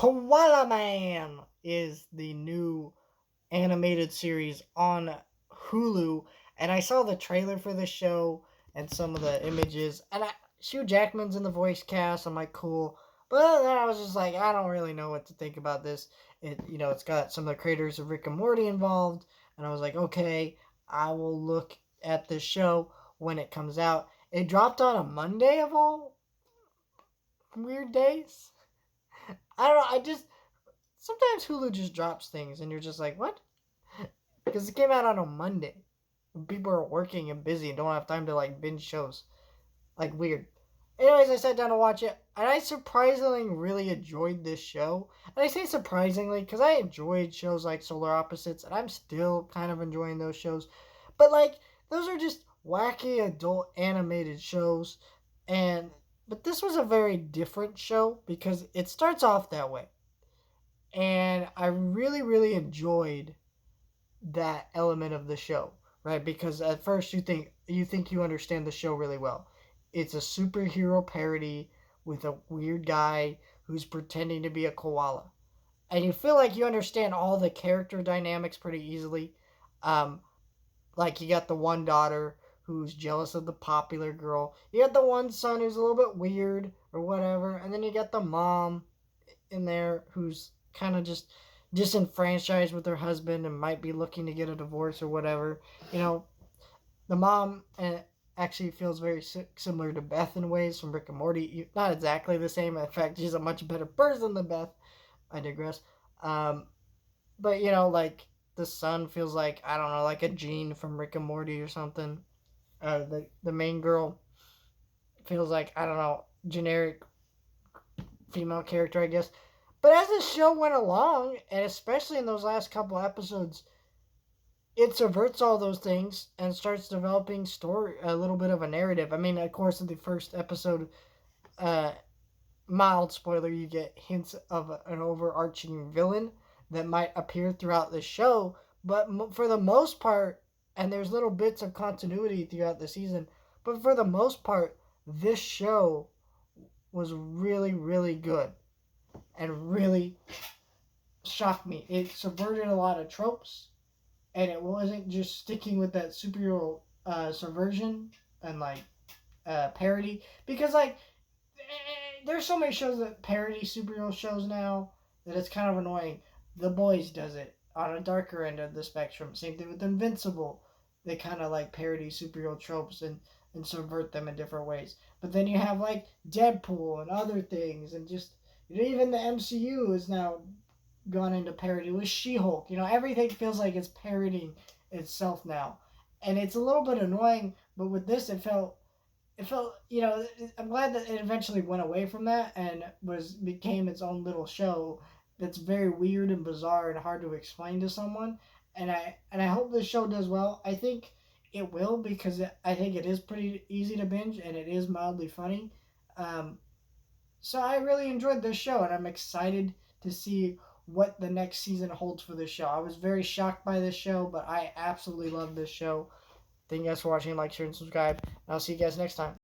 Koala Man is the new animated series on Hulu, and I saw the trailer for the show and some of the images, and Hugh Jackman's in the voice cast. I'm like, cool, but then I was just like, I don't really know what to think about this. It's got some of the creators of Rick and Morty involved, and I was like, okay, I will look at this show when it comes out. It dropped on a Monday of all weird days. I don't know. I just sometimes Hulu just drops things, and you're just like, what? Because it came out on a Monday. People are working and busy and don't have time to like binge shows. Like weird. Anyways, I sat down to watch it, and I surprisingly really enjoyed this show. And I say surprisingly because I enjoyed shows like Solar Opposites, and I'm still kind of enjoying those shows. But like those are just wacky adult animated shows, and but this was a very different show because it starts off that way, and I really really enjoyed that element of the show, right? Because at first you think you understand the show really well. It's a superhero parody with a weird guy who's pretending to be a koala. And you feel like you understand all the character dynamics pretty easily. Um, like you got the one daughter who's jealous of the popular girl. You got the one son who's a little bit weird or whatever, and then you got the mom in there who's kind of just disenfranchised with her husband and might be looking to get a divorce or whatever. You know, the mom actually feels very similar to Beth in ways from Rick and Morty. Not exactly the same. In fact, she's a much better person than Beth. I digress. Um, but like the son feels like I don't know, like a Gene from Rick and Morty or something. The main girl feels like I don't know, generic female character, I guess. But as the show went along, and especially in those last couple episodes, it subverts all those things and starts developing story, a little bit of a narrative. I mean, of course, in the first episode, uh, mild spoiler, you get hints of an overarching villain that might appear throughout the show. But for the most part, and there's little bits of continuity throughout the season, but for the most part, this show was really, really good and really shocked me. It subverted a lot of tropes, and it wasn't just sticking with that superhero subversion and like parody. Because like there's so many shows that parody superhero shows now that it's kind of annoying. The Boys does it on a darker end of the spectrum. Same thing with Invincible. They kind of like parody superhero tropes and subvert them in different ways. But then you have like Deadpool and other things, and just even the MCU is now gone into parody with She-Hulk. Everything feels like it's parodying itself now, and it's a little bit annoying. But with this, it felt. I'm glad that it eventually went away from that and became its own little show that's very weird and bizarre and hard to explain to someone. And I hope this show does well. I think it will because I think it is pretty easy to binge and it is mildly funny. Um, so I really enjoyed this show, and I'm excited to see what the next season holds for this show. I was very shocked by this show, but I absolutely love this show. Thank you guys for watching. Like, share, and subscribe. And I'll see you guys next time.